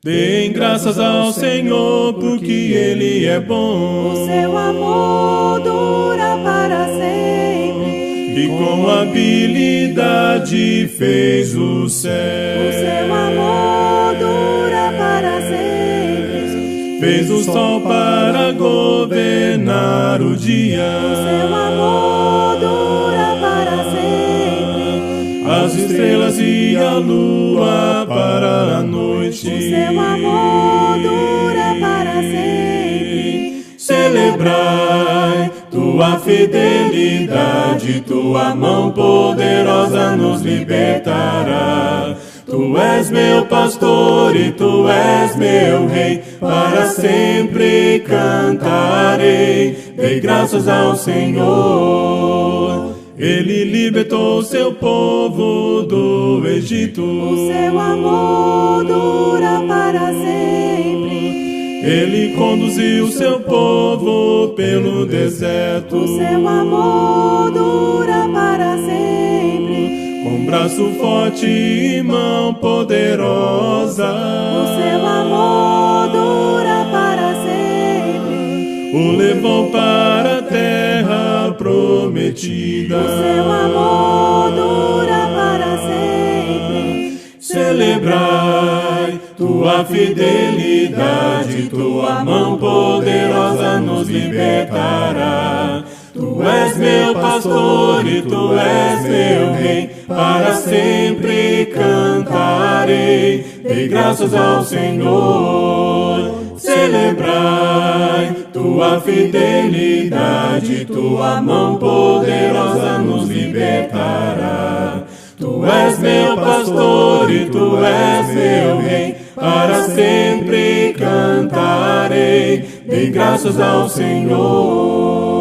Deem graças ao Senhor, porque Ele é bom. O seu amor dura para sempre. E com habilidade fez o céu. O seu amor dura para sempre. Fez o sol para governar o dia. O seu amor dura para sempre. As estrelas e a lua para a noite. O seu amor dura para sempre. Celebrai tua fidelidade, tua mão poderosa nos libertará. Tu és meu pastor e tu és meu rei, para sempre cantarei. Dei graças ao Senhor, Ele libertou seu povo do Egito. O seu amor dura para sempre. Ele conduziu seu povo pelo deserto. O seu amor dura para sempre. Com braço forte e mão poderosa. O seu amor dura para sempre. O levou para a terra prometida. O seu amor dura para sempre. Celebrai tua fidelidade, tua mão poderosa nos libertará. Tu és meu pastor e tu és meu rei, para sempre cantarei. Dei graças ao Senhor. Celebrai tua fidelidade, tua mão poderosa nos libertará. Tu és meu pastor e tu és meu rei, para sempre cantarei. Dei graças ao Senhor.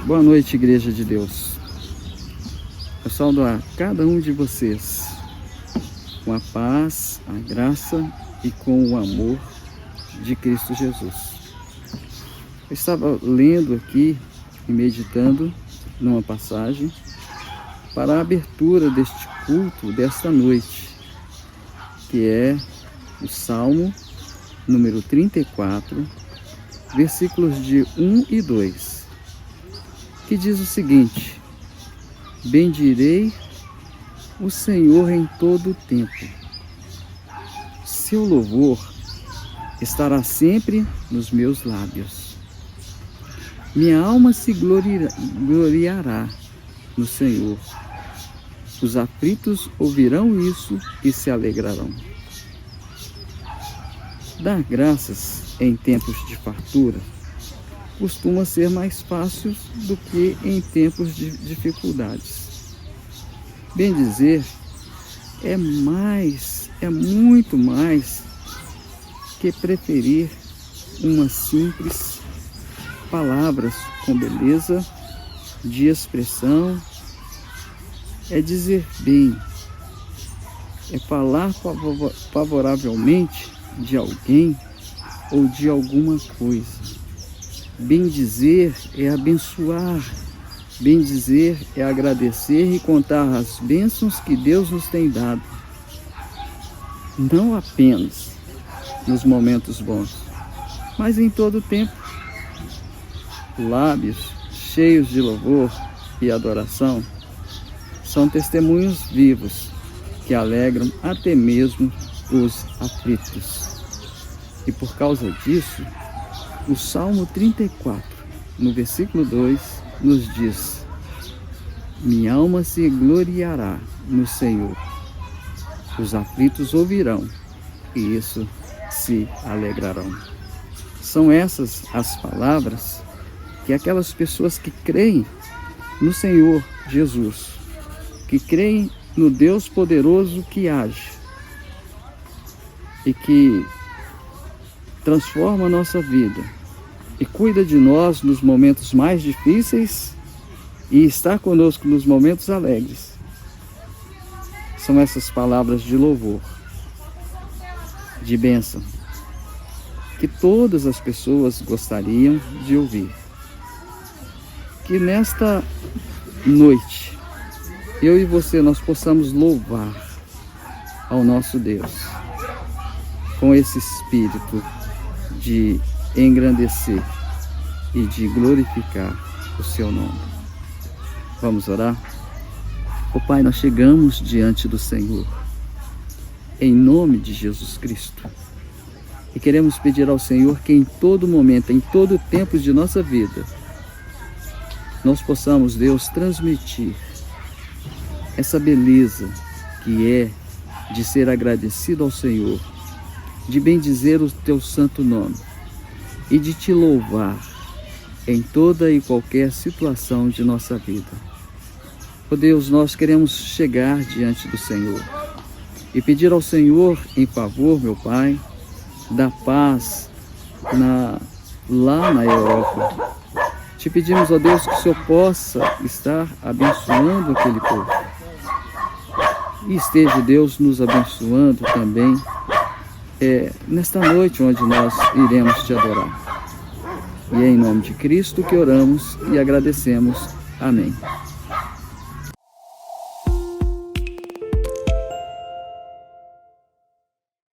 Boa noite, Igreja de Deus. Eu saúdo a cada um de vocês com a paz, a graça e com o amor de Cristo Jesus. Eu estava lendo aqui e meditando numa passagem para a abertura deste culto desta noite, que é o Salmo número 34, versículos de 1 e 2. Que diz o seguinte: bendirei o Senhor em todo o tempo. Seu louvor estará sempre nos meus lábios. Minha alma se gloriará no Senhor. Os aflitos ouvirão isso e se alegrarão. Dar graças em tempos de fartura costuma ser mais fácil do que em tempos de dificuldades. Bem dizer, é muito mais que preferir umas simples palavras com beleza de expressão. É dizer bem, é falar favoravelmente de alguém ou de alguma coisa. Bem dizer é abençoar, bem dizer é agradecer e contar as bênçãos que Deus nos tem dado. Não apenas nos momentos bons, mas em todo o tempo. Lábios cheios de louvor e adoração são testemunhos vivos que alegram até mesmo os aflitos. E por causa disso, o Salmo 34, no versículo 2, nos diz: minha alma se gloriará no Senhor. Os aflitos ouvirão, e isso se alegrarão. São essas as palavras que aquelas pessoas que creem no Senhor Jesus, que creem no Deus poderoso que age e que transforma a nossa vida e cuida de nós nos momentos mais difíceis e está conosco nos momentos alegres. São essas palavras de louvor, de bênção, que todas as pessoas gostariam de ouvir. que nesta noite, eu e você, nós possamos louvar ao nosso Deus com esse espírito de engrandecer e de glorificar o seu nome. Vamos orar? Ó Pai, nós chegamos diante do Senhor, em nome de Jesus Cristo, e queremos pedir ao Senhor que em todo momento, em todo tempo de nossa vida, nós possamos, Deus, transmitir essa beleza que é de ser agradecido ao Senhor, de bendizer o teu santo nome e de te louvar em toda e qualquer situação de nossa vida. Ó Deus, nós queremos chegar diante do Senhor e pedir ao Senhor em favor, meu Pai, da paz lá na Europa. Te pedimos, ó Deus, que o Senhor possa estar abençoando aquele povo. E esteja, Deus, nos abençoando também nesta noite onde nós iremos te adorar. E é em nome de Cristo que oramos e agradecemos. Amém.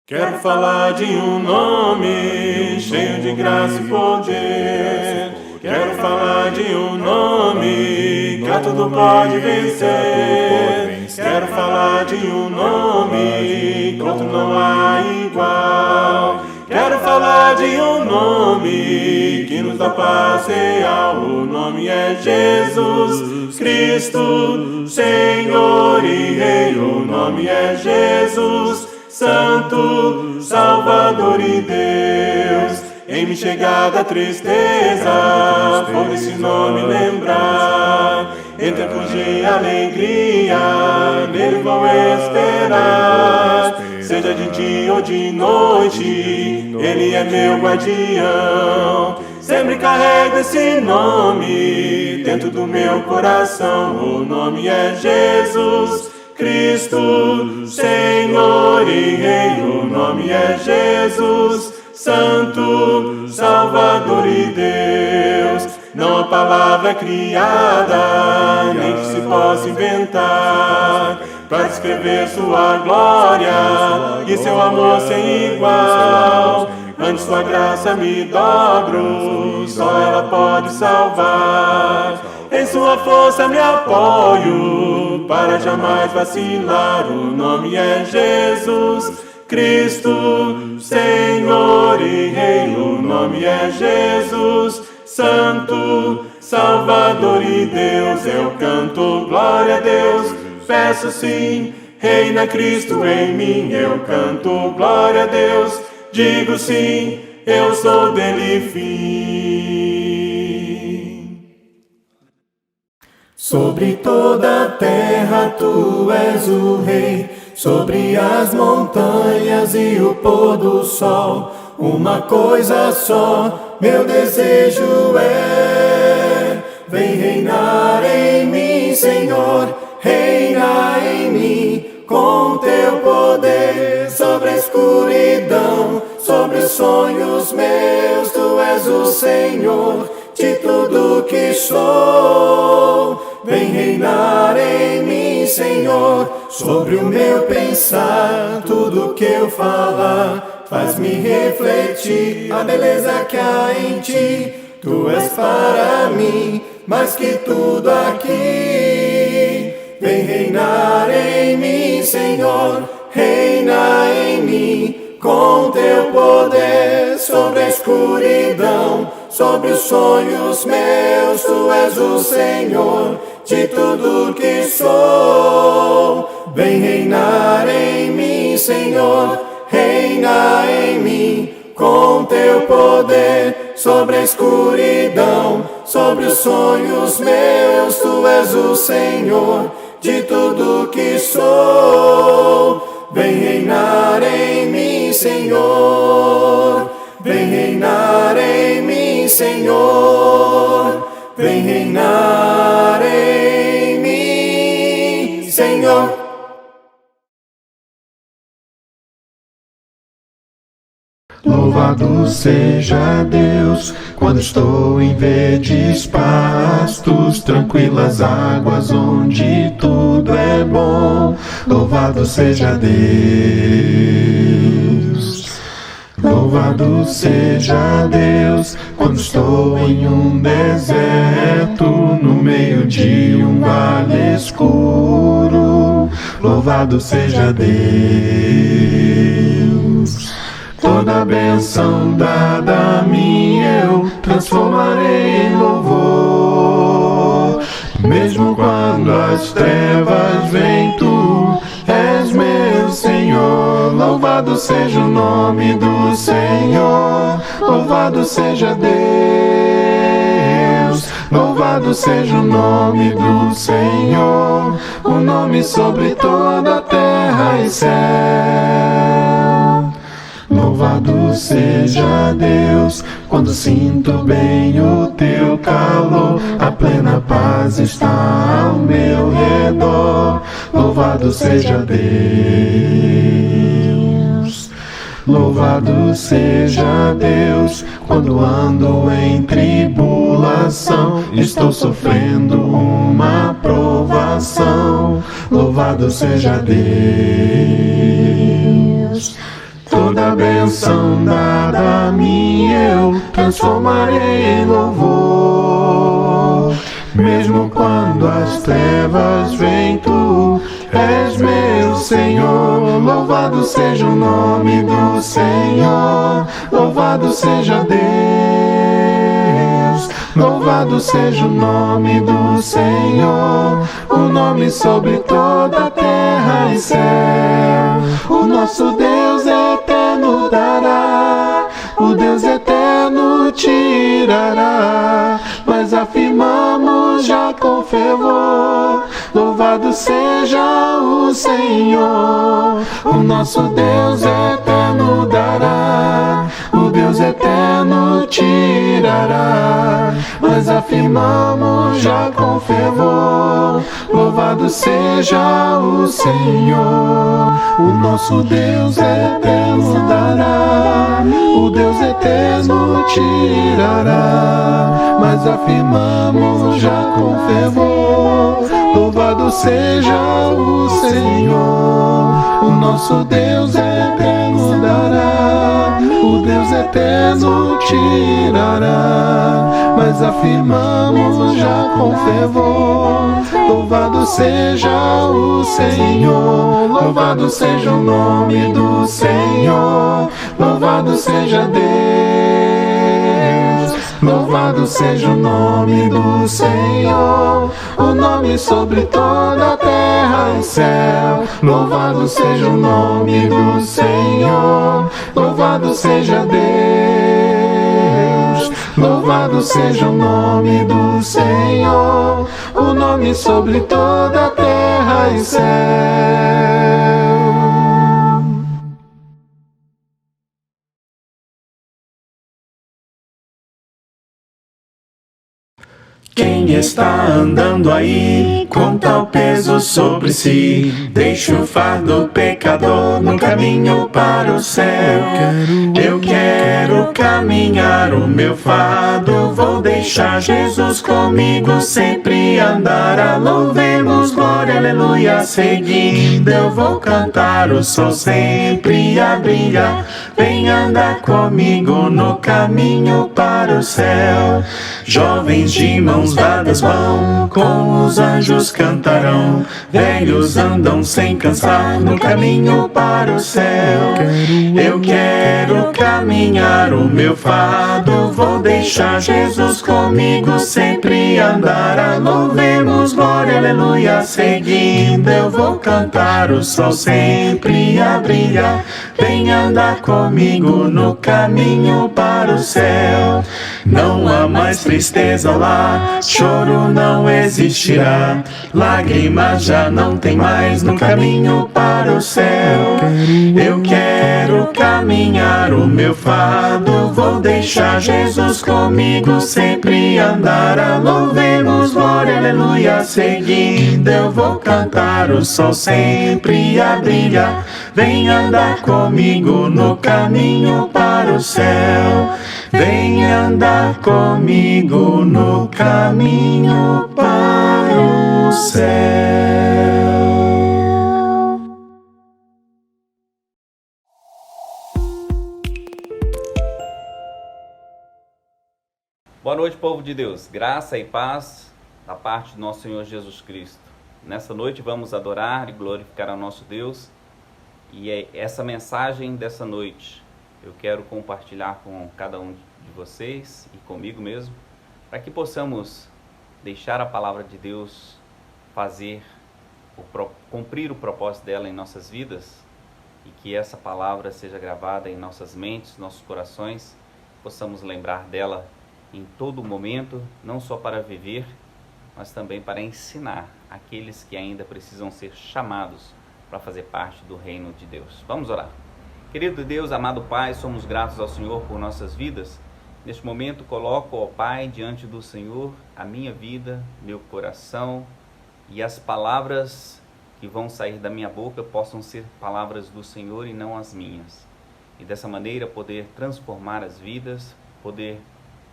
Quero falar de um nome cheio de graça e poder. Quero falar de um nome que a tudo pode vencer. Quero falar de um nome que outro não há igual. Quero falar de um nome que nos dá paz real. O nome é Jesus Cristo, Senhor e Rei. O nome é Jesus, Santo, Salvador e Deus. Em me chegada a tristeza, por esse nome lembrar. Em tempos de alegria, nele vou esperar. Seja de dia ou de noite, ele é meu guardião. Sempre carrego esse nome dentro do meu coração. O nome é Jesus Cristo, Senhor e Rei. O nome é Jesus, Santo, Salvador e Deus. Não há palavra criada, nem que se possa inventar, para descrever sua glória e seu amor sem igual. Ante sua graça me dobro, só ela pode salvar. Em sua força me apoio, para jamais vacilar. O nome é Jesus Cristo, Senhor e Rei. O nome é Jesus, Santo, Salvador e Deus. Eu canto glória a Deus, peço sim, reina Cristo em mim. Eu canto glória a Deus, digo sim, eu sou dele fim. Sobre toda a terra tu és o Rei, sobre as montanhas e o pôr do sol. Uma coisa só, meu desejo é: vem reinar em mim, Senhor, reina em mim, com teu poder sobre a escuridão, sobre os sonhos meus. Tu és o Senhor de tudo que sou. Vem reinar em mim, Senhor, sobre o meu pensar. Tudo que eu falar faz-me refletir a beleza que há em ti. Tu és para mim mais que tudo aqui. Vem reinar em mim, Senhor, reina em mim, com teu poder sobre a escuridão, sobre os sonhos meus. Tu és o Senhor de tudo que sou. Vem reinar em mim, Senhor, reina em mim, com teu poder sobre a escuridão, sobre os sonhos meus. Tu és o Senhor de tudo que sou. Vem reinar em mim, Senhor, vem reinar em mim, Senhor, vem reinar em mim, Senhor. Louvado seja Deus, quando estou em verdes pastos, tranquilas águas onde tudo é bom. Louvado seja Deus. Louvado seja Deus, quando estou em um deserto, no meio de um vale escuro. Louvado seja Deus. Toda bênção dada a mim eu transformarei em louvor. Mesmo quando as trevas vêm, tu és meu Senhor. Louvado seja o nome do Senhor. Louvado seja Deus. Louvado seja o nome do Senhor. O nome sobre toda a terra e céu. Louvado seja Deus, quando sinto bem o teu calor, a plena paz está ao meu redor. Louvado seja Deus. Louvado seja Deus, quando ando em tribulação, estou sofrendo uma provação. Louvado seja Deus. Toda bênção dada a mim eu transformarei em louvor. Mesmo quando as trevas vêm, tu és meu Senhor. Louvado seja o nome do Senhor. Louvado seja Deus. Louvado seja o nome do Senhor. O nome sobre toda a terra e céu. O nosso Deus eterno dará, o Deus eterno tirará. Nós afirmamos já com fervor, louvado seja o Senhor. O nosso Deus eterno dará, o Deus eterno tirará. Nós afirmamos já com fervor, louvado seja o Senhor. O nosso Deus eterno dará, o Deus eterno tirará. Mas afirmamos já com fervor, louvado seja o Senhor. O nosso Deus eterno dará, o Deus eterno tirará. Mas afirmamos já com fervor, louvado seja o Senhor. Louvado seja o nome do Senhor. Louvado seja Deus. Louvado seja o nome do Senhor. O nome sobre toda a terra e céu. Louvado seja o nome do Senhor. Louvado seja Deus. Louvado seja o nome do Senhor. O nome sobre toda a terra e céu. Quem está andando aí com tal peso sobre si? Deixa o fardo pecador no caminho para o céu. Eu quero caminhar o meu fardo, vou deixar Jesus comigo sempre andará. Louvemos, glória, aleluia, seguindo eu vou cantar, o sol sempre a brilhar. Vem andar comigo no caminho para o céu. Jovens de mãos dadas vão, com os anjos cantarão. Velhos andam sem cansar no caminho para o céu. Eu quero caminhar o meu fardo, vou deixar Jesus comigo sempre andará. Louvemos, glória, aleluia, seguindo eu vou cantar, o sol sempre a brilhar. Vem andar comigo no caminho para o céu. Não há mais tristeza lá, choro não existirá, lágrimas já não tem mais no caminho para o céu. Eu quero caminhar o meu fardo, vou deixar Jesus comigo sempre andar. Louvemos, glória, aleluia, seguindo eu vou cantar, o sol sempre a brilhar. Vem andar comigo no caminho para o céu. Vem andar comigo no caminho para o céu. Boa noite, povo de Deus. Graça e paz da parte do nosso Senhor Jesus Cristo. Nessa noite vamos adorar e glorificar ao nosso Deus. E é essa mensagem dessa noite eu quero compartilhar com cada um de vocês e comigo mesmo, para que possamos deixar a palavra de Deus cumprir o propósito dela em nossas vidas, e que essa palavra seja gravada em nossas mentes, nossos corações, possamos lembrar dela em todo momento, não só para viver, mas também para ensinar aqueles que ainda precisam ser chamados para fazer parte do reino de Deus. Vamos orar. Querido Deus, amado Pai, somos gratos ao Senhor por nossas vidas. Neste momento coloco, ó Pai, diante do Senhor a minha vida, meu coração, e as palavras que vão sair da minha boca possam ser palavras do Senhor e não as minhas. E dessa maneira poder transformar as vidas, poder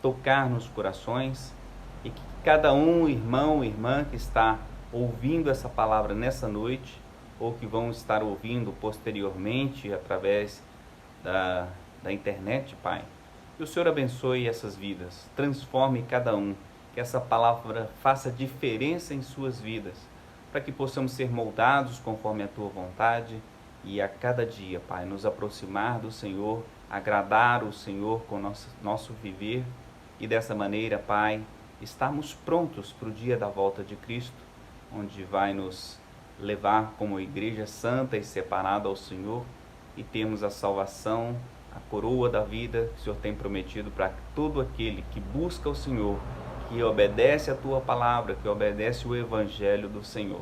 tocar nos corações, e que cada um, irmão, irmã que está ouvindo essa palavra nessa noite, ou que vão estar ouvindo posteriormente através da internet, Pai, que o Senhor abençoe essas vidas, transforme cada um, que essa palavra faça diferença em suas vidas, para que possamos ser moldados conforme a Tua vontade, e a cada dia, Pai, nos aproximar do Senhor, agradar o Senhor com nosso viver, e dessa maneira, Pai, estarmos prontos para o dia da volta de Cristo, onde vai nos levar como igreja santa e separada ao Senhor, e termos a salvação, a coroa da vida que o Senhor tem prometido para todo aquele que busca o Senhor, que obedece a Tua palavra, que obedece o Evangelho do Senhor.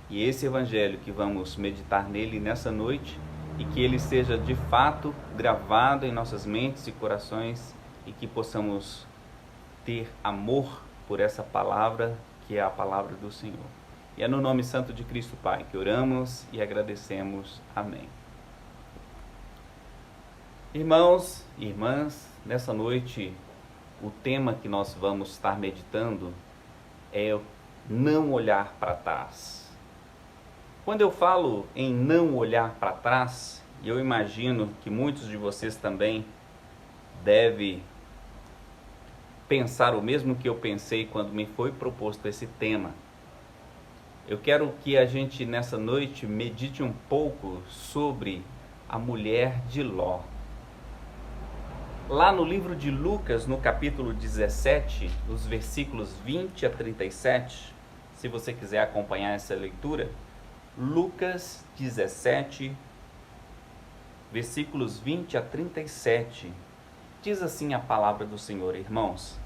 E esse Evangelho que vamos meditar nele nessa noite, e que ele seja de fato gravado em nossas mentes e corações, e que possamos ter amor por essa palavra, que é a palavra do Senhor. E é no nome santo de Cristo, Pai, que oramos e agradecemos. Amém. Irmãos e irmãs, nessa noite, o tema que nós vamos estar meditando é não olhar para trás. Quando eu falo em não olhar para trás, eu imagino que muitos de vocês também devem pensar o mesmo que eu pensei quando me foi proposto esse tema. Eu quero que a gente nessa noite medite um pouco sobre a mulher de Ló. Lá no livro de Lucas, no capítulo 17, os versículos 20 a 37, se você quiser acompanhar essa leitura, Lucas 17, versículos 20 a 37, diz assim a palavra do Senhor, irmãos.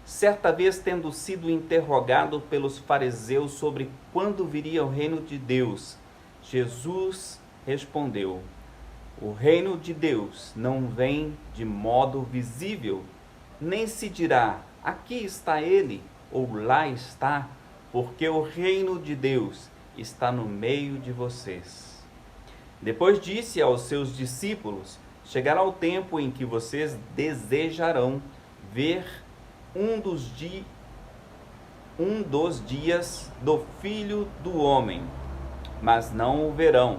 Certa vez, tendo sido interrogado pelos fariseus sobre quando viria o reino de Deus, Jesus respondeu: o reino de Deus não vem de modo visível, nem se dirá, aqui está ele, ou lá está, porque o reino de Deus está no meio de vocês. Depois disse aos seus discípulos: chegará o tempo em que vocês desejarão ver um dos dias do Filho do Homem, mas não o verão.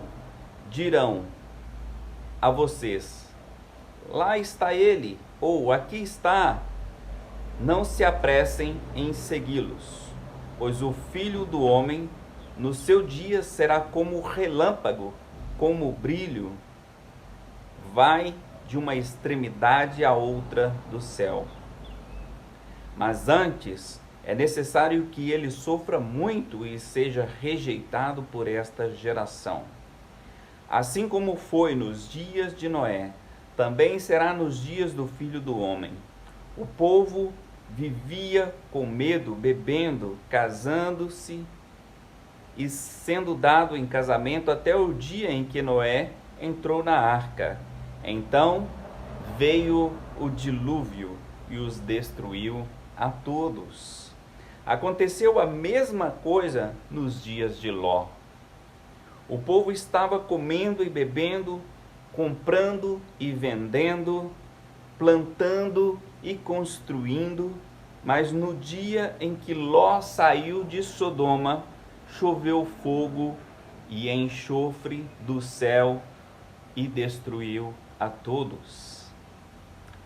Dirão a vocês: lá está ele, ou aqui está. Não se apressem em segui-los, pois o Filho do Homem no seu dia será como relâmpago, como brilho, vai de uma extremidade à outra do céu. Mas antes é necessário que ele sofra muito e seja rejeitado por esta geração. Assim como foi nos dias de Noé, também será nos dias do Filho do Homem. O povo vivia com medo, bebendo, casando-se e sendo dado em casamento até o dia em que Noé entrou na arca. Então veio o dilúvio e os destruiu a todos. Aconteceu a mesma coisa nos dias de Ló. O povo estava comendo e bebendo, comprando e vendendo, plantando e construindo, mas no dia em que Ló saiu de Sodoma, choveu fogo e enxofre do céu e destruiu a todos.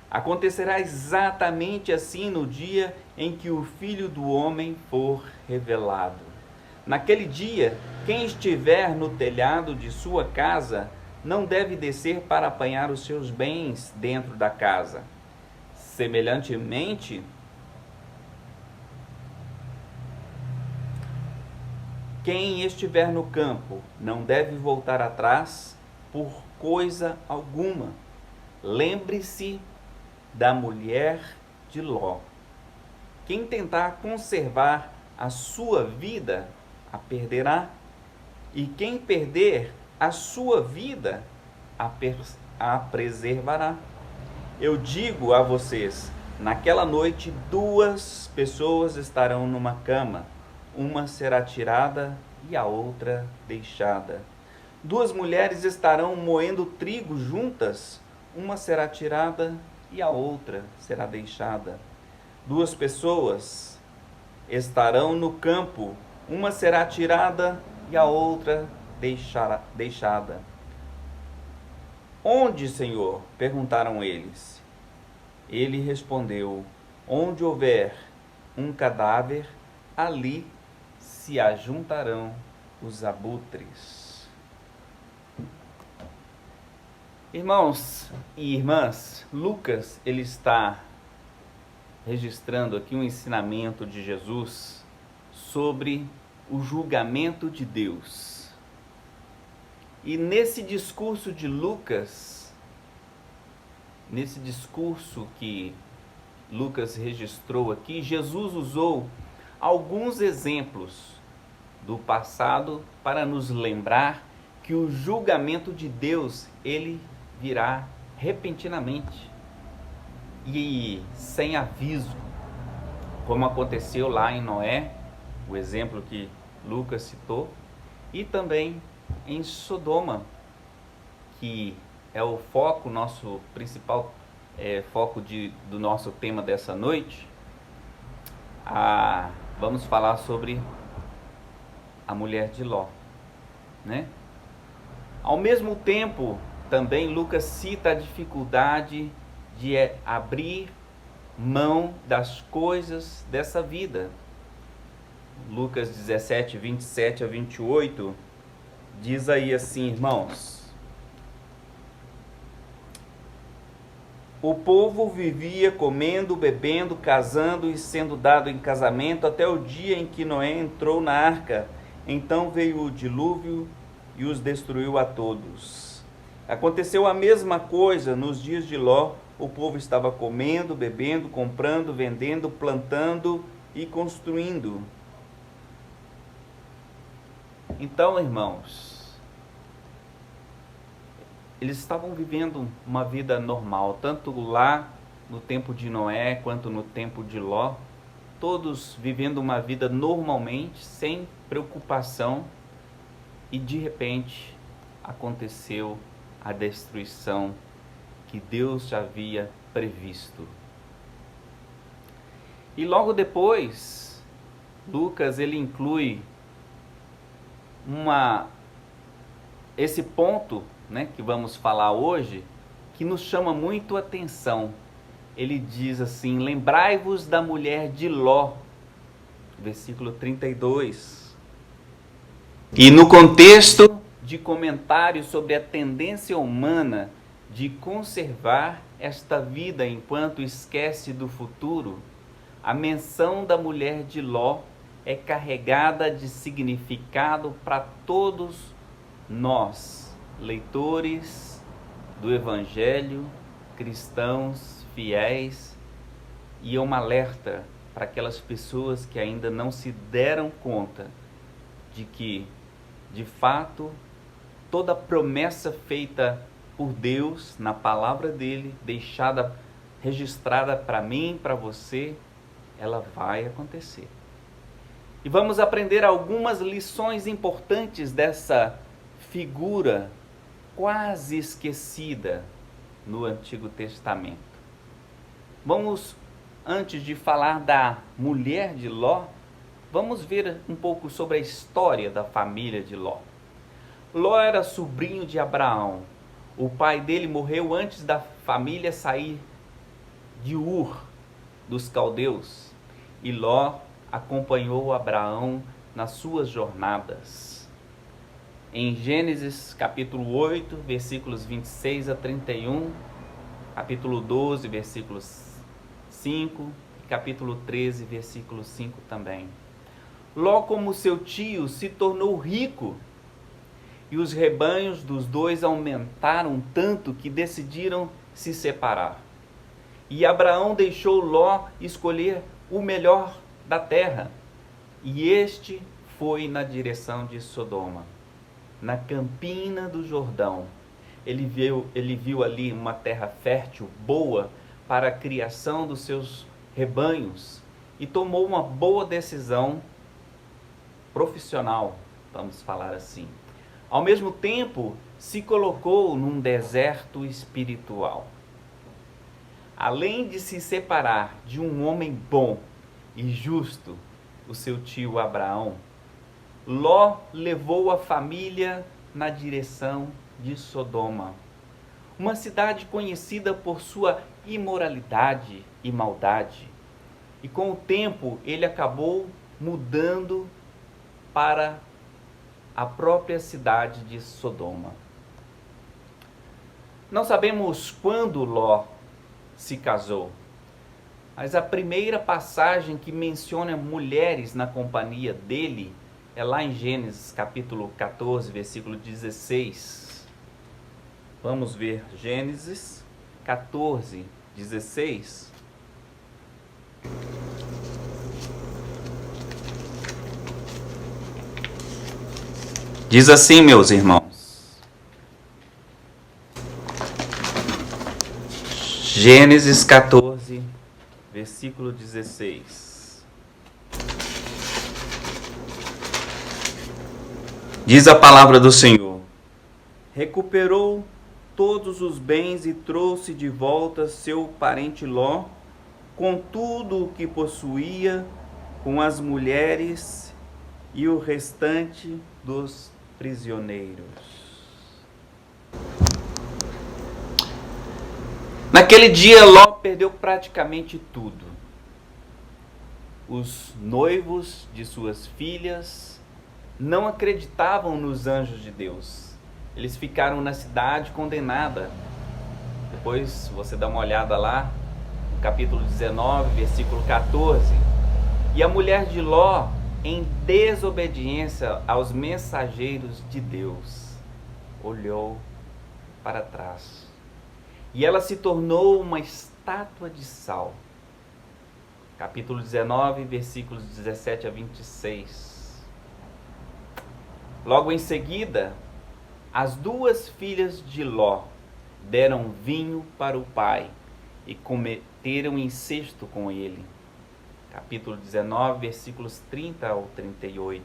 Acontecerá exatamente assim no dia em que o Filho do Homem for revelado. Naquele dia, quem estiver no telhado de sua casa não deve descer para apanhar os seus bens dentro da casa. Semelhantemente, quem estiver no campo não deve voltar atrás por coisa alguma. Lembre-se da mulher de Ló. Quem tentar conservar a sua vida, a perderá. E quem perder a sua vida, a preservará. Eu digo a vocês, naquela noite 2 pessoas estarão numa cama, uma será tirada e a outra deixada. 2 mulheres estarão moendo trigo juntas, uma será tirada e a outra será deixada. 2 pessoas estarão no campo, uma será tirada e a outra deixada. Onde, Senhor? Perguntaram eles. Ele respondeu: onde houver um cadáver, ali se ajuntarão os abutres. Irmãos e irmãs, Lucas, ele está registrando aqui um ensinamento de Jesus sobre o julgamento de Deus. E nesse discurso de Lucas, nesse discurso que Lucas registrou aqui, Jesus usou alguns exemplos do passado para nos lembrar que o julgamento de Deus, ele virá repentinamente e sem aviso, como aconteceu lá em Noé, o exemplo que Lucas citou, e também em Sodoma, que é o foco, nosso principal foco do nosso tema dessa noite. Vamos falar sobre a mulher de Ló, né? Ao mesmo tempo, também Lucas cita a dificuldade de abrir mão das coisas dessa vida. Lucas 17, 27 a 28, diz aí assim, irmãos: o povo vivia comendo, bebendo, casando e sendo dado em casamento até o dia em que Noé entrou na arca. Então veio o dilúvio e os destruiu a todos. Aconteceu a mesma coisa nos dias de Ló. O povo estava comendo, bebendo, comprando, vendendo, plantando e construindo. Então, irmãos, eles estavam vivendo uma vida normal, tanto lá no tempo de Noé quanto no tempo de Ló, todos vivendo uma vida normalmente, sem preocupação, e de repente aconteceu a destruição que Deus já havia previsto. E logo depois, Lucas ele inclui esse ponto, né, que vamos falar hoje, que nos chama muito a atenção. Ele diz assim: lembrai-vos da mulher de Ló, versículo 32. E no contexto de comentário sobre a tendência humana de conservar esta vida enquanto esquece do futuro, a menção da mulher de Ló é carregada de significado para todos nós, leitores do Evangelho, cristãos fiéis, e é um alerta para aquelas pessoas que ainda não se deram conta de que, de fato, toda promessa feita por Deus na palavra dele, deixada, registrada para mim, para você, ela vai acontecer. E vamos aprender algumas lições importantes dessa figura quase esquecida no Antigo Testamento. Vamos, antes de falar da mulher de Ló, vamos ver um pouco sobre a história da família de Ló. Ló era sobrinho de Abraão. O pai dele morreu antes da família sair de Ur, dos caldeus. E Ló acompanhou Abraão nas suas jornadas. Em Gênesis capítulo 8, versículos 26 a 31, capítulo 12, versículos 5 e capítulo 13, versículo 5 também. Ló, como seu tio, se tornou rico e os rebanhos dos dois aumentaram tanto que decidiram se separar. E Abraão deixou Ló escolher o melhor da terra, e este foi na direção de Sodoma, na campina do Jordão. Ele viu ali uma terra fértil, boa, para a criação dos seus rebanhos, e tomou uma boa decisão profissional, vamos falar assim. Ao mesmo tempo, se colocou num deserto espiritual. Além de se separar de um homem bom e justo, o seu tio Abraão, Ló levou a família na direção de Sodoma, uma cidade conhecida por sua imoralidade e maldade. E com o tempo ele acabou mudando para a própria cidade de Sodoma. Não sabemos quando Ló se casou, mas a primeira passagem que menciona mulheres na companhia dele é lá em Gênesis capítulo 14, versículo 16. Vamos ver Gênesis 14, 16. Diz assim, meus irmãos. Gênesis 14, versículo 16. Diz a palavra do Senhor: recuperou todos os bens e trouxe de volta seu parente Ló, com tudo o que possuía, com as mulheres e o restante dos prisioneiros. Naquele dia, Ló perdeu praticamente tudo. Os noivos de suas filhas não acreditavam nos anjos de Deus. Eles ficaram na cidade condenada. Depois você dá uma olhada lá, no capítulo 19, versículo 14. E a mulher de Ló, em desobediência aos mensageiros de Deus, olhou para trás. E ela se tornou uma estátua de sal. Capítulo 19, versículos 17 a 26. Logo em seguida, as duas filhas de Ló deram vinho para o pai e cometeram incesto com ele. Capítulo 19, versículos 30 ao 38.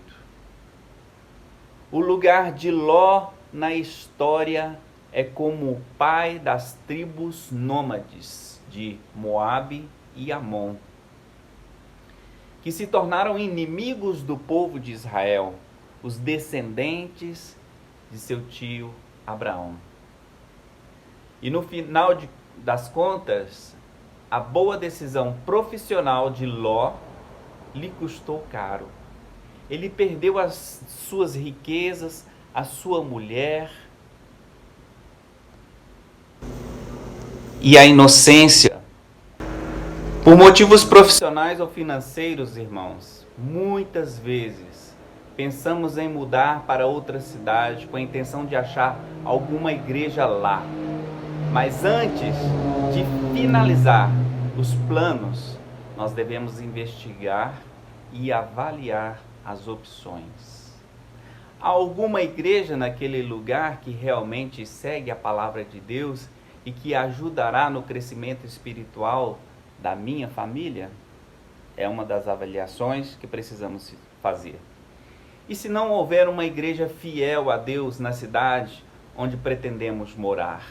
O lugar de Ló na história é como o pai das tribos nômades de Moabe e Amon, que se tornaram inimigos do povo de Israel, os descendentes de seu tio Abraão. E no final das contas, a boa decisão profissional de Ló lhe custou caro. Ele perdeu as suas riquezas, a sua mulher e a inocência. Por motivos profissionais ou financeiros, irmãos, muitas vezes pensamos em mudar para outra cidade com a intenção de achar alguma igreja lá. Mas antes de finalizar os planos, nós devemos investigar e avaliar as opções. Há alguma igreja naquele lugar que realmente segue a palavra de Deus e que ajudará no crescimento espiritual da minha família? É uma das avaliações que precisamos fazer. E se não houver uma igreja fiel a Deus na cidade onde pretendemos morar?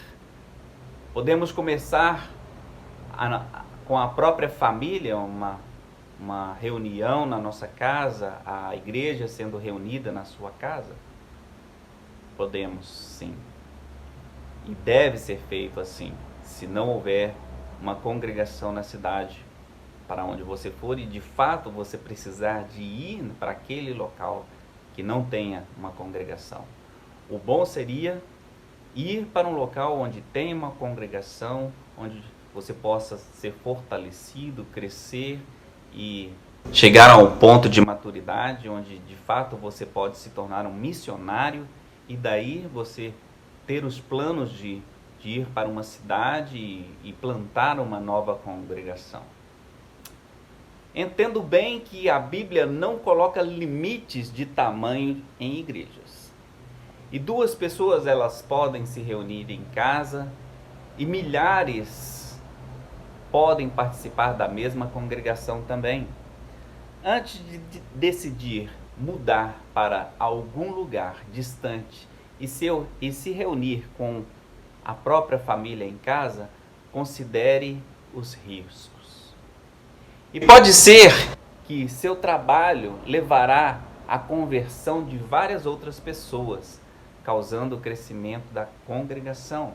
Podemos começar com a própria família, uma reunião na nossa casa, a igreja sendo reunida na sua casa? Podemos, sim. E deve ser feito assim, se não houver uma congregação na cidade para onde você for e de fato você precisar de ir para aquele local que não tenha uma congregação. O bom seria ir para um local onde tem uma congregação, onde você possa ser fortalecido, crescer e chegar a um ponto de maturidade, onde de fato você pode se tornar um missionário e daí você ter os planos de ir para uma cidade e plantar uma nova congregação. Entendo bem que a Bíblia não coloca limites de tamanho em igrejas. E 2 pessoas elas podem se reunir em casa e milhares podem participar da mesma congregação também. Antes de decidir mudar para algum lugar distante e se reunir com a própria família em casa, considere os riscos. E pode ser que seu trabalho levará à conversão de várias outras pessoas, causando o crescimento da congregação.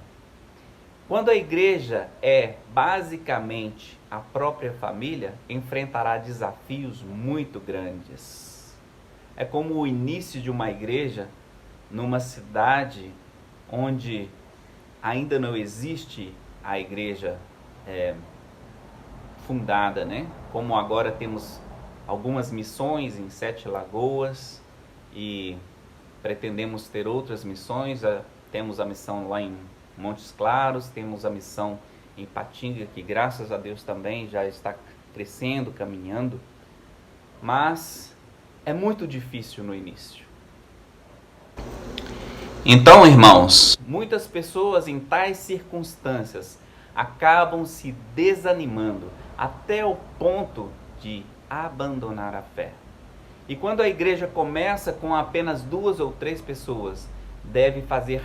Quando a igreja é basicamente a própria família, enfrentará desafios muito grandes. É como o início de uma igreja numa cidade onde ainda não existe a igreja fundada, né? Como agora temos algumas missões em 7 Lagoas e pretendemos ter outras missões. Temos a missão lá em Montes Claros, temos a missão em Patinga, que graças a Deus também já está crescendo, caminhando, mas é muito difícil no início. Então, irmãos, muitas pessoas em tais circunstâncias acabam se desanimando até o ponto de abandonar a fé. E quando a igreja começa com apenas 2 ou 3 pessoas, deve fazer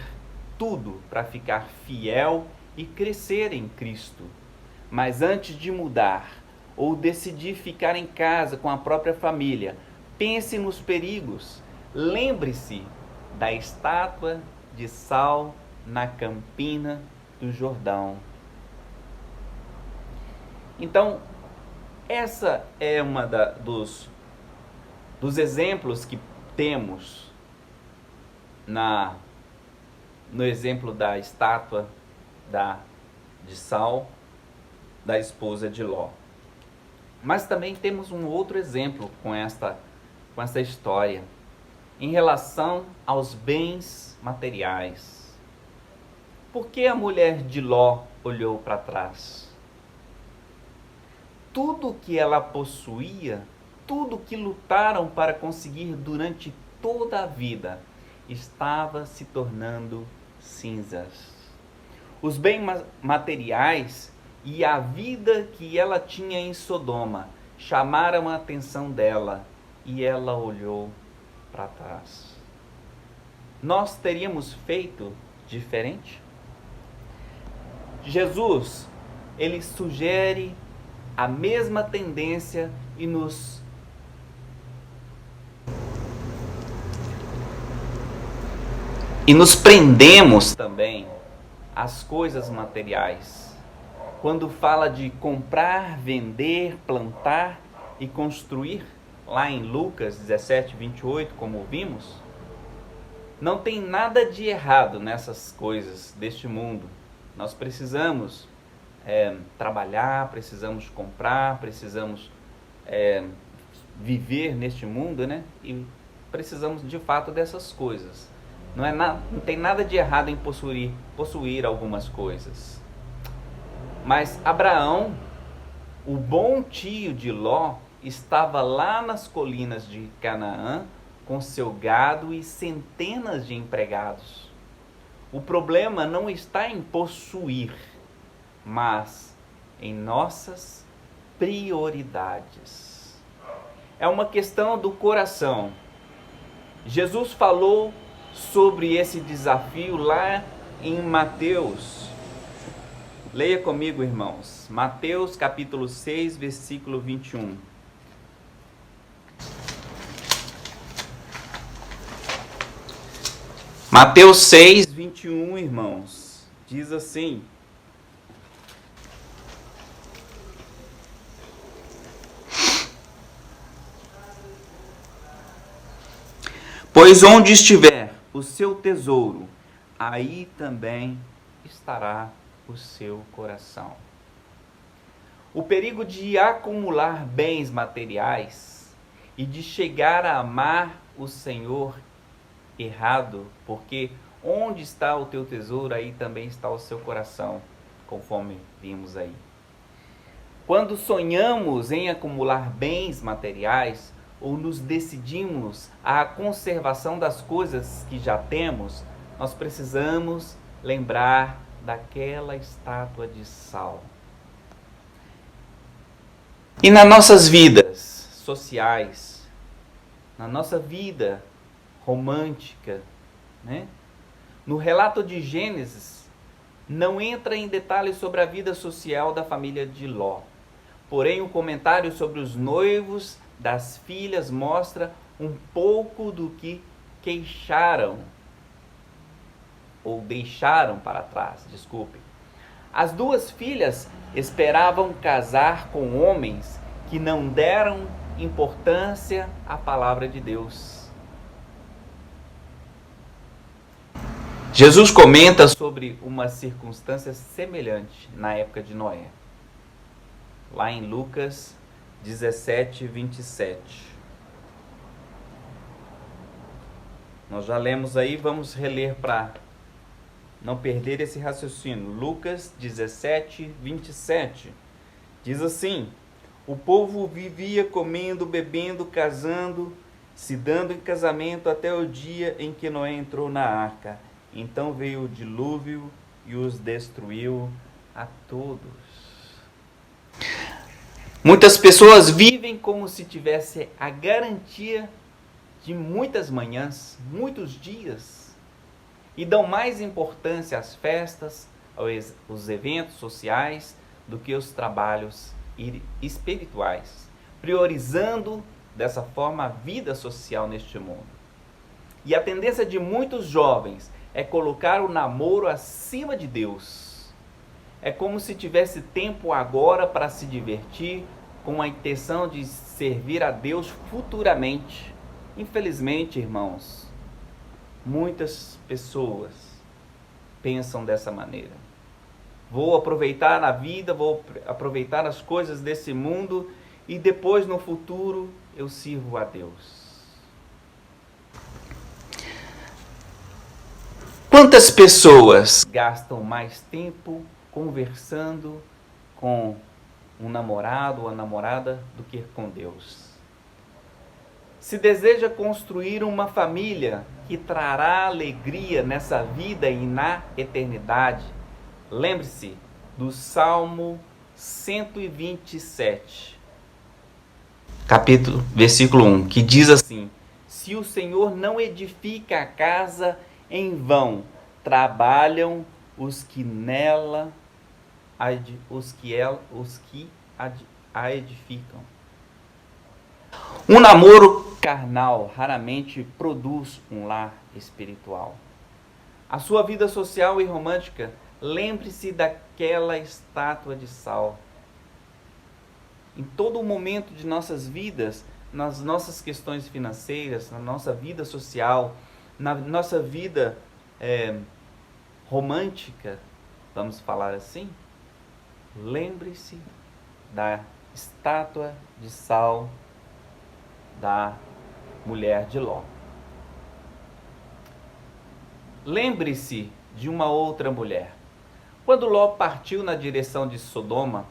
tudo para ficar fiel e crescer em Cristo. Mas antes de mudar ou decidir ficar em casa com a própria família, pense nos perigos. Lembre-se da estátua de sal na Campina do Jordão. Então, essa é uma dos exemplos que temos no exemplo da estátua de sal da esposa de Ló. Mas também temos um outro exemplo com esta história, em relação aos bens materiais. Por que a mulher de Ló olhou para trás? Tudo que ela possuía, tudo que lutaram para conseguir durante toda a vida, estava se tornando cinzas. Os bens materiais e a vida que ela tinha em Sodoma chamaram a atenção dela e ela olhou para trás. Nós teríamos feito diferente? Jesus, ele sugere a mesma tendência e nos prendemos também às coisas materiais. Quando fala de comprar, vender, plantar e construir, lá em Lucas 17, 28, como vimos, não tem nada de errado nessas coisas deste mundo. Nós precisamos trabalhar, precisamos comprar, precisamos viver neste mundo, né? E precisamos de fato dessas coisas. Não tem nada de errado em possuir algumas coisas. Mas Abraão O bom tio de Ló estava lá nas colinas de Canaã com seu gado e centenas de empregados. O problema não está em possuir, mas em nossas prioridades. É uma questão do coração. Jesus falou sobre esse desafio lá em Mateus. Leia comigo, irmãos. Mateus capítulo 6, versículo 21. Mateus 6, 21, irmãos. Diz assim: pois onde estiver o seu tesouro, aí também estará o seu coração. O perigo de acumular bens materiais e de chegar a amar o Senhor errado, porque onde está o teu tesouro, aí também está o seu coração, conforme vimos aí. Quando sonhamos em acumular bens materiais, ou nos decidimos à conservação das coisas que já temos, nós precisamos lembrar daquela estátua de sal. E nas nossas vidas sociais, na nossa vida romântica, né? No relato de Gênesis, não entra em detalhes sobre a vida social da família de Ló. Porém, o comentário sobre os noivos das filhas mostra um pouco do que deixaram para trás, As duas filhas esperavam casar com homens que não deram importância à palavra de Deus. Jesus comenta sobre uma circunstância semelhante na época de Noé. Lá em Lucas 17, 27. Nós já lemos aí, vamos reler para não perder esse raciocínio. Lucas 17, 27. Diz assim: o povo vivia comendo, bebendo, casando, se dando em casamento até o dia em que Noé entrou na arca. Então veio o dilúvio e os destruiu a todos. Muitas pessoas vivem como se tivesse a garantia de muitas manhãs, muitos dias, e dão mais importância às festas, aos eventos sociais, do que os trabalhos espirituais, priorizando dessa forma a vida social neste mundo. E a tendência de muitos jovens é colocar o namoro acima de Deus. É como se tivesse tempo agora para se divertir, com a intenção de servir a Deus futuramente. Infelizmente, irmãos, muitas pessoas pensam dessa maneira. Vou aproveitar a vida, vou aproveitar as coisas desse mundo e depois, no futuro, eu sirvo a Deus. Quantas pessoas gastam mais tempo conversando com um namorado ou a namorada do que com Deus? Se deseja construir uma família que trará alegria nessa vida e na eternidade, lembre-se do Salmo 127, versículo 1, que diz assim: se o Senhor não edifica a casa, em vão trabalham os que nela a edificam. Um namoro carnal raramente produz um lar espiritual. A sua vida social e romântica, lembre-se daquela estátua de sal. Em todo momento de nossas vidas, nas nossas questões financeiras, na nossa vida social, na nossa vida romântica, vamos falar assim, lembre-se da estátua de sal da mulher de Ló. Lembre-se de uma outra mulher. Quando Ló partiu na direção de Sodoma,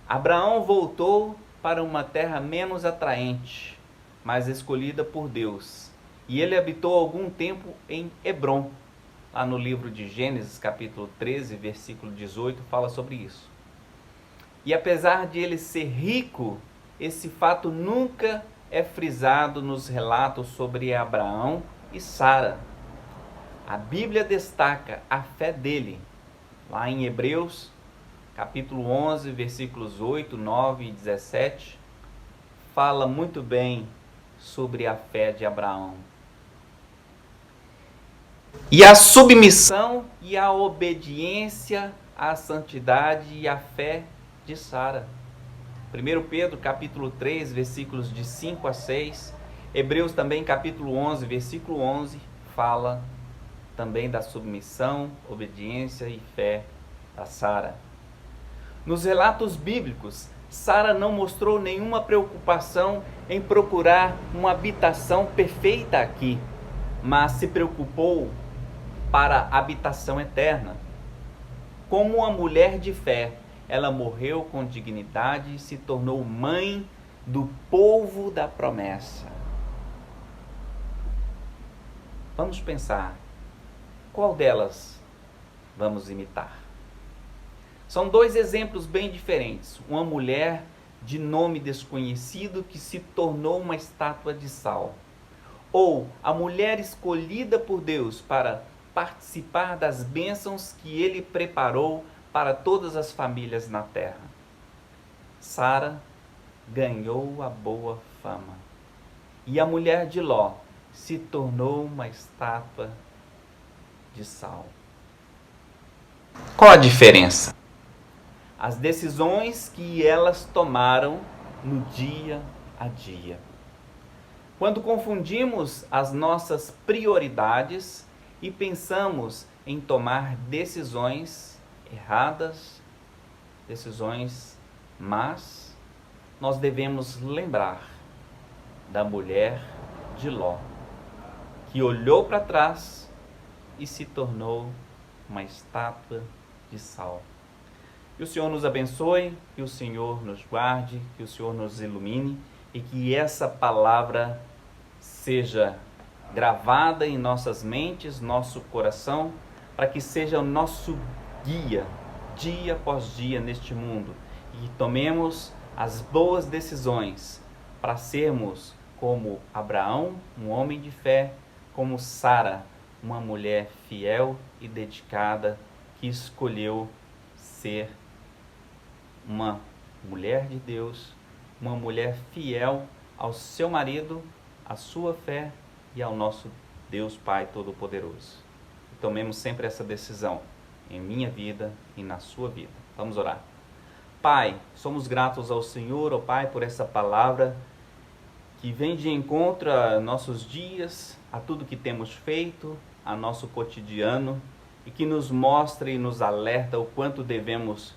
Abraão voltou para uma terra menos atraente, mas escolhida por Deus. E ele habitou algum tempo em Hebrom. Lá no livro de Gênesis, capítulo 13, versículo 18, fala sobre isso. E apesar de ele ser rico, esse fato nunca é frisado nos relatos sobre Abraão e Sara. A Bíblia destaca a fé dele. Lá em Hebreus, capítulo 11, versículos 8, 9 e 17, fala muito bem sobre a fé de Abraão. E a submissão e a obediência à santidade e à fé de Sara. 1 Pedro, capítulo 3, versículos de 5 a 6. Hebreus também, capítulo 11, versículo 11, fala também da submissão, obediência e fé da Sara. Nos relatos bíblicos, Sara não mostrou nenhuma preocupação em procurar uma habitação perfeita aqui, mas se preocupou para a habitação eterna. Como uma mulher de fé, ela morreu com dignidade e se tornou mãe do povo da promessa. Vamos pensar, qual delas vamos imitar? São dois exemplos bem diferentes. Uma mulher de nome desconhecido que se tornou uma estátua de sal. Ou a mulher escolhida por Deus para participar das bênçãos que ele preparou para todas as famílias na terra. Sara ganhou a boa fama. E a mulher de Ló se tornou uma estátua de sal. Qual a diferença? As decisões que elas tomaram no dia a dia. Quando confundimos as nossas prioridades e pensamos em tomar decisões erradas, decisões más, nós devemos lembrar da mulher de Ló, que olhou para trás e se tornou uma estátua de sal. Que o Senhor nos abençoe, que o Senhor nos guarde, que o Senhor nos ilumine e que essa palavra seja gravada em nossas mentes, nosso coração, para que seja o nosso guia, dia após dia neste mundo, e que tomemos as boas decisões para sermos como Abraão, um homem de fé, como Sara, uma mulher fiel e dedicada que escolheu ser uma mulher de Deus, uma mulher fiel ao seu marido, à sua fé e ao nosso Deus Pai Todo-Poderoso. Tomemos sempre essa decisão em minha vida e na sua vida. Vamos orar. Pai, somos gratos ao Senhor, ó Pai, por essa palavra que vem de encontro a nossos dias, a tudo que temos feito, a nosso cotidiano, e que nos mostra e nos alerta o quanto devemos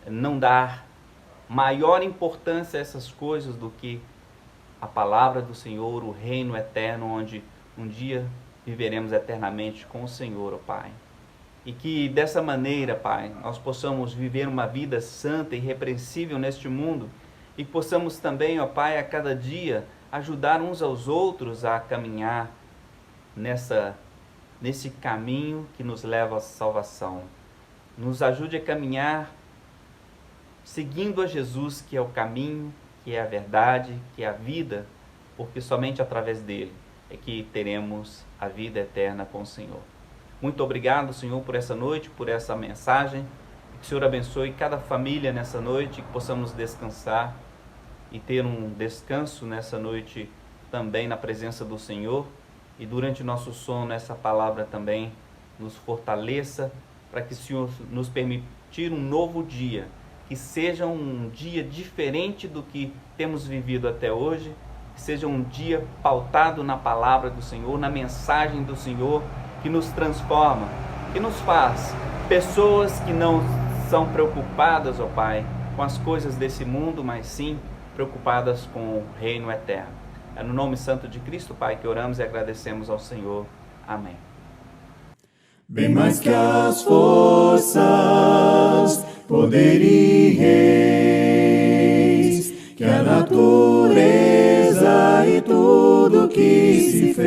não dar maior importância a essas coisas do que a palavra do Senhor, o reino eterno, onde um dia viveremos eternamente com o Senhor, ó Pai. E que dessa maneira, Pai, nós possamos viver uma vida santa e irrepreensível neste mundo, e possamos também, ó Pai, a cada dia ajudar uns aos outros a caminhar nesse caminho que nos leva à salvação. Nos ajude a caminhar seguindo a Jesus, que é o caminho, que é a verdade, que é a vida, porque somente através dele é que teremos a vida eterna com o Senhor. Muito obrigado, Senhor, por essa noite, por essa mensagem. Que o Senhor abençoe cada família nessa noite, que possamos descansar e ter um descanso nessa noite também na presença do Senhor. E durante o nosso sono, essa palavra também nos fortaleça, para que o Senhor nos permitir um novo dia, que seja um dia diferente do que temos vivido até hoje, que seja um dia pautado na palavra do Senhor, na mensagem do Senhor, que nos transforma, que nos faz pessoas que não são preocupadas, ó Pai, com as coisas desse mundo, mas sim preocupadas com o reino eterno. É no nome santo de Cristo, Pai, que oramos e agradecemos ao Senhor. Amém. Bem mais que as forças, poder e rei. que a natureza e tudo que se fez,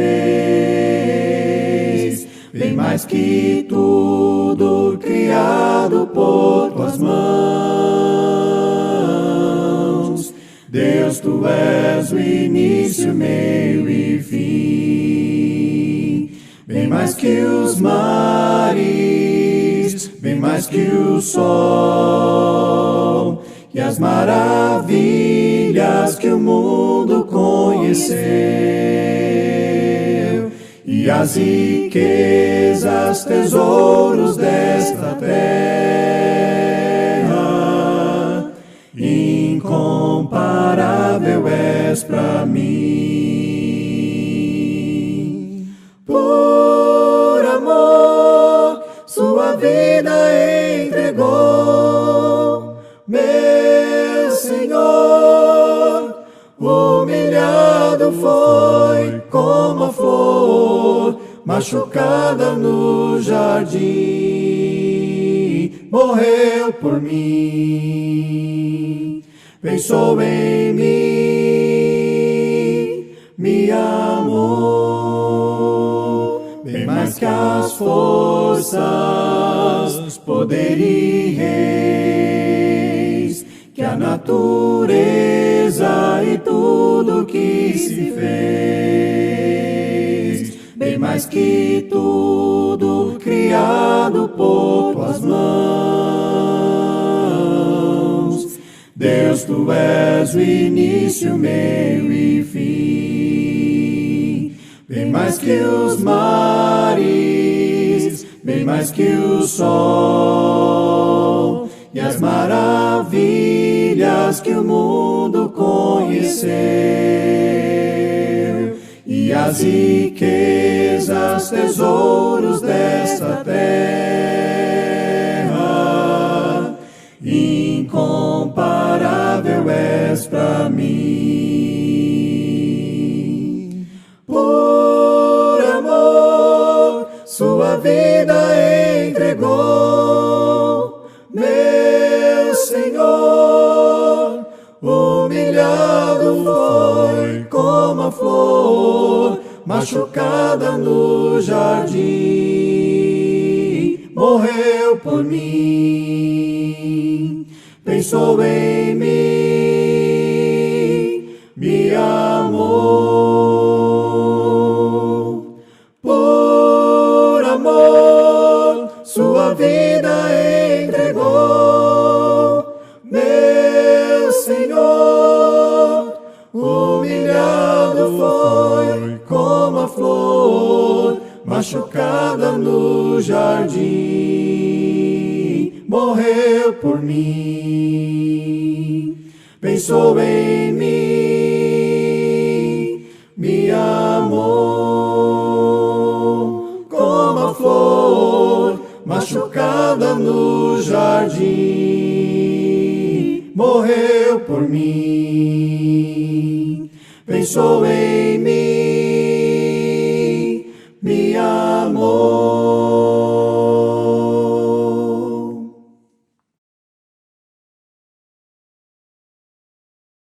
bem mais que tudo criado por tuas mãos. Deus, tu és o início, meio e fim, bem mais que os mares, bem mais que o sol e as maravilhas que o mundo conheceu, e as riquezas, tesouros desta terra. Incomparável és pra mim. Por amor, sua vida entregou, meu Senhor. Humilhado foi como a flor machucada no jardim, morreu por mim, pensou em mim, me amou, bem mais que as forças, poder e reis, que a natureza e tudo que se fez, bem mais que tudo criado por tuas mãos. Deus, tu és o início, meio e fim, bem mais que os mares, bem mais que o sol e as maravilhas que o mundo conheceu, e as riquezas, tesouros desta terra. Incomparável és pra mim. Por amor, sua vida entregou, meu Senhor. Humilhado foi como a flor machucada no jardim, morreu por mim, pensou em mim, me amou. Por amor, sua vida entregou, meu Senhor. Humilhado foi como a flor machucada no jardim, morreu por mim, pensou em mim, me amou. Como a flor machucada no jardim, morreu por mim, pensou em mim, me amou.